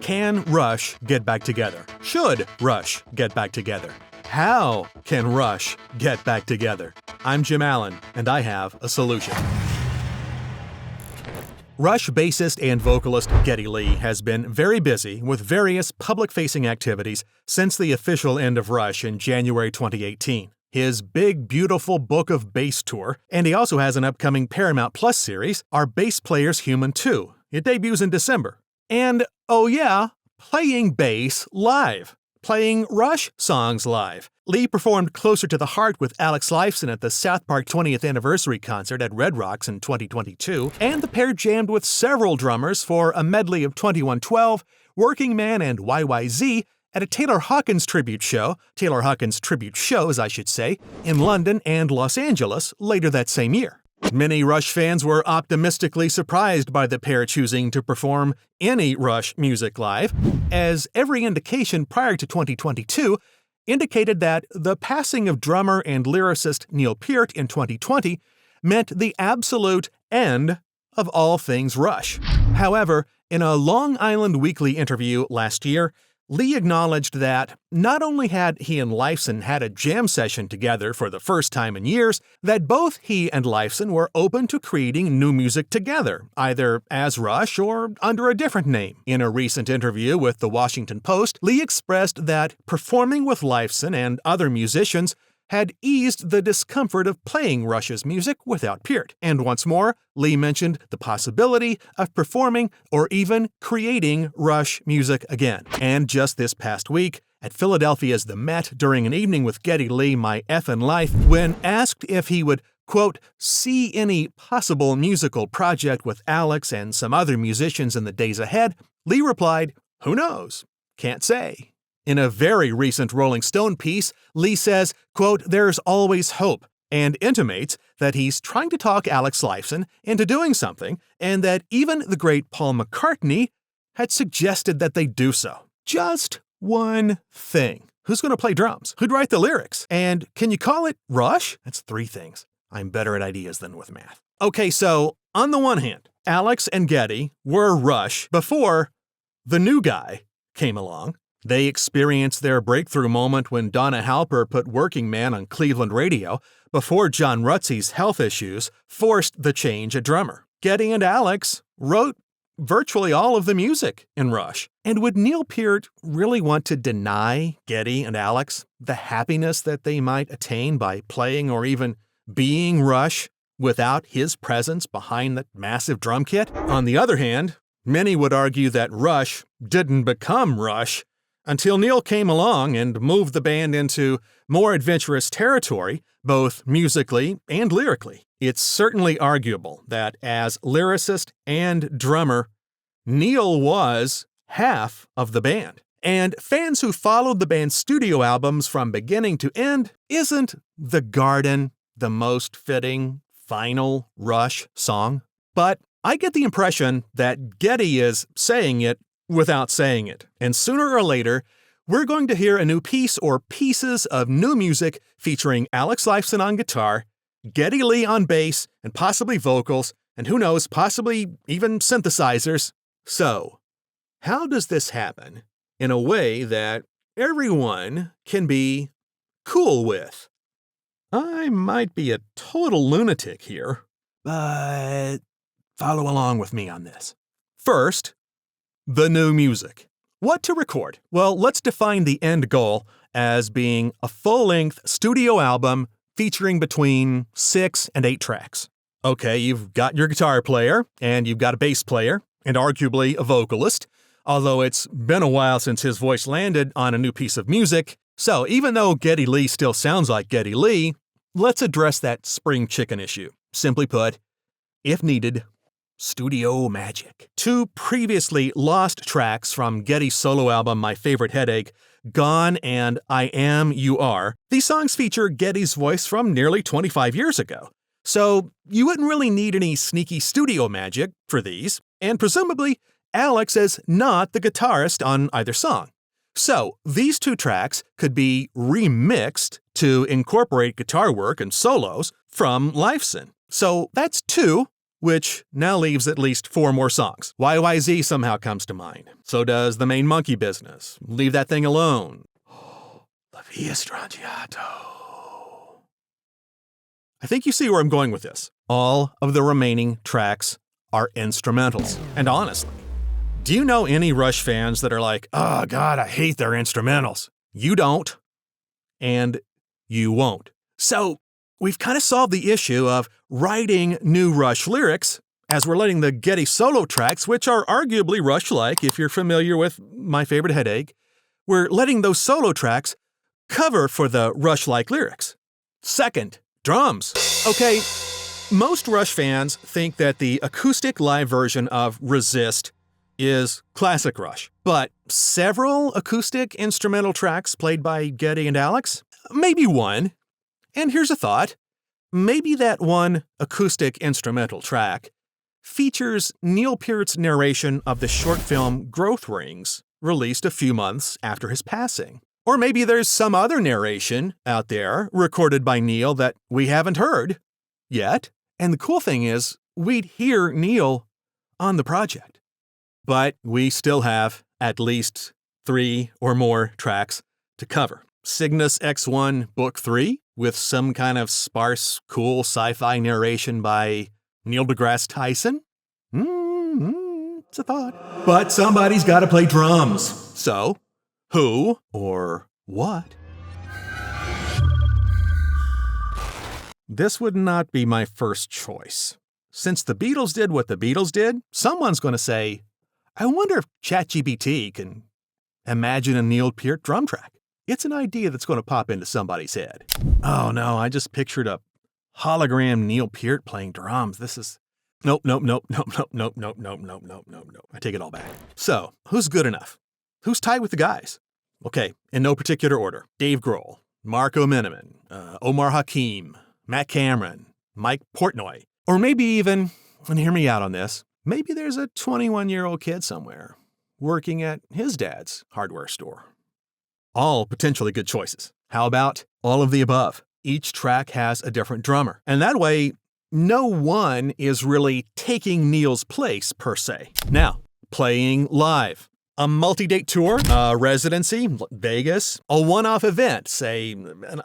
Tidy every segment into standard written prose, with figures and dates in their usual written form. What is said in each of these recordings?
Can Rush get back together? Should Rush get back together? How can Rush get back together? I'm Jim Allen, and I have a solution. Rush bassist and vocalist Geddy Lee has been very busy with various public-facing activities since the official end of Rush in January 2018. His Big Beautiful Book of Bass tour, and he also has an upcoming Paramount Plus series, Our Bass Player's Human 2. It debuts in December. And, oh yeah, playing bass live. Playing Rush songs live. Lee performed Closer to the Heart with Alex Lifeson at the South Park 20th Anniversary concert at Red Rocks in 2022, and the pair jammed with several drummers for a medley of 2112, Working Man, and YYZ at a Taylor Hawkins tribute shows, I should say, in London and Los Angeles later that same year. Many Rush fans were optimistically surprised by the pair choosing to perform any Rush music live, as every indication prior to 2022 indicated that the passing of drummer and lyricist Neal Peart in 2020 meant the absolute end of all things Rush. However, in a Long Island Weekly interview last year, Lee acknowledged that not only had he and Lifeson had a jam session together for the first time in years, that both he and Lifeson were open to creating new music together, either as Rush or under a different name. In a recent interview with The Washington Post, Lee expressed that performing with Lifeson and other musicians had eased the discomfort of playing Rush's music without Peart. And once more, Lee mentioned the possibility of performing or even creating Rush music again. And just this past week, at Philadelphia's The Met during an evening with Geddy Lee, My Effin Life, when asked if he would, quote, see any possible musical project with Alex and some other musicians in the days ahead, Lee replied, who knows? Can't say. In a very recent Rolling Stone piece, Lee says, quote, there's always hope, and intimates that he's trying to talk Alex Lifeson into doing something, and that even the great Paul McCartney had suggested that they do so. Just one thing. Who's going to play drums? Who'd write the lyrics? And can you call it Rush? That's three things. I'm better at ideas than with math. Okay, so on the one hand, Alex and Geddy were Rush before the new guy came along. They experienced their breakthrough moment when Donna Halper put Working Man on Cleveland radio before John Rutsey's health issues forced the change at drummer. Geddy and Alex wrote virtually all of the music in Rush. And would Neal Peart really want to deny Geddy and Alex the happiness that they might attain by playing or even being Rush without his presence behind that massive drum kit? On the other hand, many would argue that Rush didn't become Rush until Neal came along and moved the band into more adventurous territory, both musically and lyrically. It's certainly arguable that as lyricist and drummer, Neal was half of the band. And fans who followed the band's studio albums from beginning to end, isn't The Garden the most fitting final Rush song? But I get the impression that Geddy is saying it without saying it. And sooner or later, we're going to hear a new piece or pieces of new music featuring Alex Lifeson on guitar, Geddy Lee on bass, and possibly vocals, and who knows, possibly even synthesizers. So, how does this happen in a way that everyone can be cool with? I might be a total lunatic here, but follow along with me on this. First, the new music. What to record? Well, let's define the end goal as being a full-length studio album featuring between 6 and 8 tracks. Okay, you've got your guitar player, and you've got a bass player, and arguably a vocalist, although it's been a while since his voice landed on a new piece of music. So even though Geddy Lee still sounds like Geddy Lee, let's address that spring chicken issue. Simply put, if needed, studio magic. 2 previously lost tracks from Geddy's solo album My Favorite Headache, Gone and I Am You Are. These songs feature Geddy's voice from nearly 25 years ago. So you wouldn't really need any sneaky studio magic for these, and presumably Alex is not the guitarist on either song. So these 2 tracks could be remixed to incorporate guitar work and solos from Lifeson. So that's 2 which now leaves at least 4 more songs. YYZ somehow comes to mind. So does The Main Monkey Business. Leave That Thing Alone. La Via Strangiato. I think you see where I'm going with this. All of the remaining tracks are instrumentals. And honestly, do you know any Rush fans that are like, oh God, I hate their instrumentals? You don't, and you won't. So we've kind of solved the issue of writing new Rush lyrics as we're letting the Getty solo tracks, which are arguably Rush-like if you're familiar with My Favorite Headache, we're letting those solo tracks cover for the Rush-like lyrics. Second, drums. Okay, most Rush fans think that the acoustic live version of Resist is classic Rush, but several acoustic instrumental tracks played by Geddy and Alex? Maybe one. And here's a thought. Maybe that one acoustic instrumental track features Neal Peart's narration of the short film Growth Rings, released a few months after his passing. Or maybe there's some other narration out there recorded by Neal that we haven't heard yet. And the cool thing is, we'd hear Neal on the project. But we still have at least 3 or more tracks to cover. Cygnus X1 Book 3 with some kind of sparse, cool sci-fi narration by Neil deGrasse Tyson? It's a thought. But somebody's got to play drums. So, who or what? This would not be my first choice. Since the Beatles did what the Beatles did, someone's going to say, I wonder if ChatGPT can imagine a Neal Peart drum track. It's an idea that's going to pop into somebody's head. Oh no, I just pictured a hologram Neal Peart playing drums. This is... Nope. I take it all back. So, who's good enough? Who's tied with the guys? Okay, in no particular order. Dave Grohl, Marco Miniman, Omar Hakim, Matt Cameron, Mike Portnoy. Or maybe even, and hear me out on this, maybe there's a 21-year-old kid somewhere working at his dad's hardware store. All potentially good choices. How about all of the above? Each track has a different drummer. And that way, no one is really taking Neal's place, per se. Now, playing live. A multi-date tour, a residency, Vegas, a one-off event, say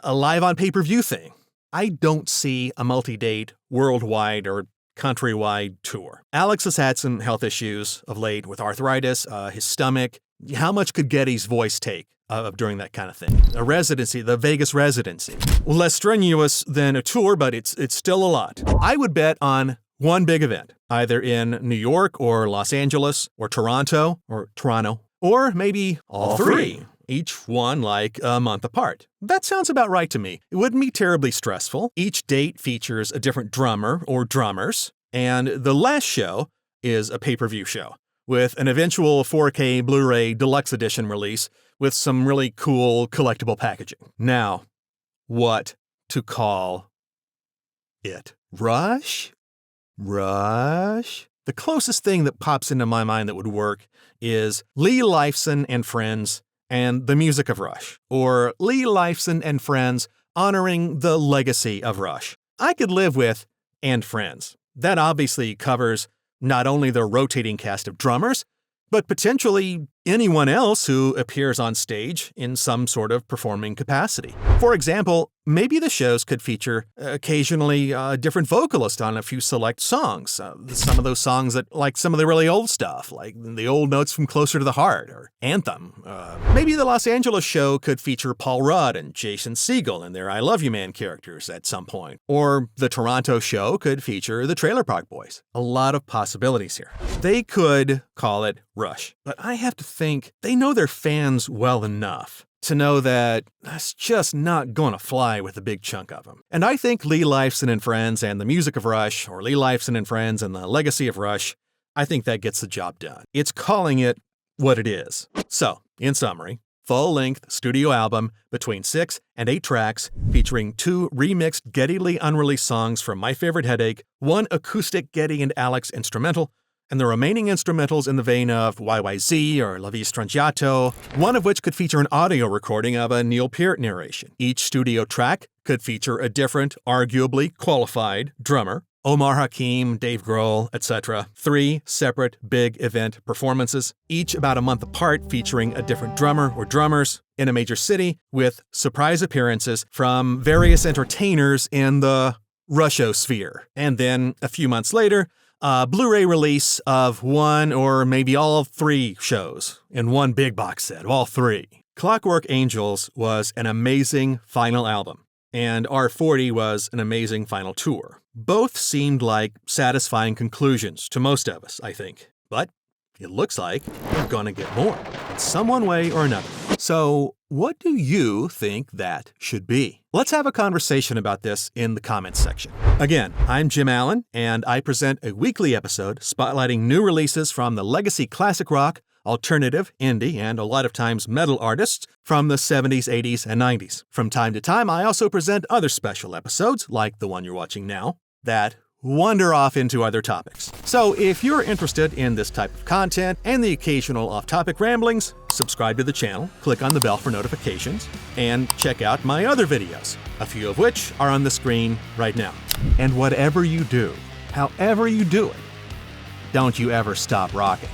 a live on pay-per-view thing. I don't see a multi-date worldwide or countrywide tour. Alex has had some health issues of late with arthritis, his stomach. How much could Geddy's voice take during that kind of thing? A residency, the Vegas residency. Less strenuous than a tour, but it's still a lot. I would bet on one big event, either in New York or Los Angeles or Toronto, or maybe all 3. Each one like a month apart. That sounds about right to me. It wouldn't be terribly stressful. Each date features a different drummer or drummers, and the last show is a pay-per-view show with an eventual 4K Blu-ray deluxe edition release with some really cool collectible packaging. Now, what to call it? Rush? The closest thing that pops into my mind that would work is Lee Lifeson and Friends and the Music of Rush, or Lee Lifeson and Friends honoring the legacy of Rush. I could live with and Friends. That obviously covers not only the rotating cast of drummers, but potentially anyone else who appears on stage in some sort of performing capacity. For example, maybe the shows could feature occasionally a different vocalist on a few select songs. Some of those songs that, like some of the really old stuff, like the old notes from Closer to the Heart or Anthem. Maybe the Los Angeles show could feature Paul Rudd and Jason Segel and their I Love You Man characters at some point. Or the Toronto show could feature the Trailer Park Boys. A lot of possibilities here. They could call it Rush, but I have to think they know their fans well enough to know that that's just not gonna fly with a big chunk of them. And I think Lee Lifeson and Friends and the Music of Rush, or Lee Lifeson and Friends and the Legacy of Rush, I think that gets the job done. It's calling it what it is. So, in summary, full-length studio album between 6 and 8 tracks featuring 2 remixed Geddy Lee unreleased songs from My Favorite Headache, 1 acoustic Geddy and Alex instrumental, and the remaining instrumentals in the vein of YYZ or La Via Strangiato, one of which could feature an audio recording of a Neal Peart narration. Each studio track could feature a different, arguably qualified drummer. Omar Hakim, Dave Grohl, etc. 3 separate big event performances, each about a month apart, featuring a different drummer or drummers in a major city, with surprise appearances from various entertainers in the Russosphere. And then a few months later, a Blu-ray release of one or maybe all 3 shows in one big box set, all 3. Clockwork Angels was an amazing final album, and R40 was an amazing final tour. Both seemed like satisfying conclusions to most of us, I think. But it looks like we're gonna get more, in some one way or another. So, what do you think that should be? Let's have a conversation about this in the comments section. Again, I'm Jim Allen, and I present a weekly episode spotlighting new releases from the legacy classic rock, alternative, indie, and a lot of times metal artists from the 70s, 80s, and 90s. From time to time, I also present other special episodes, like the one you're watching now, that wander off into other topics. So if you're interested in this type of content and the occasional off-topic ramblings, subscribe to the channel, click on the bell for notifications, and check out my other videos, a few of which are on the screen right now. And whatever you do, however you do it, don't you ever stop rocking.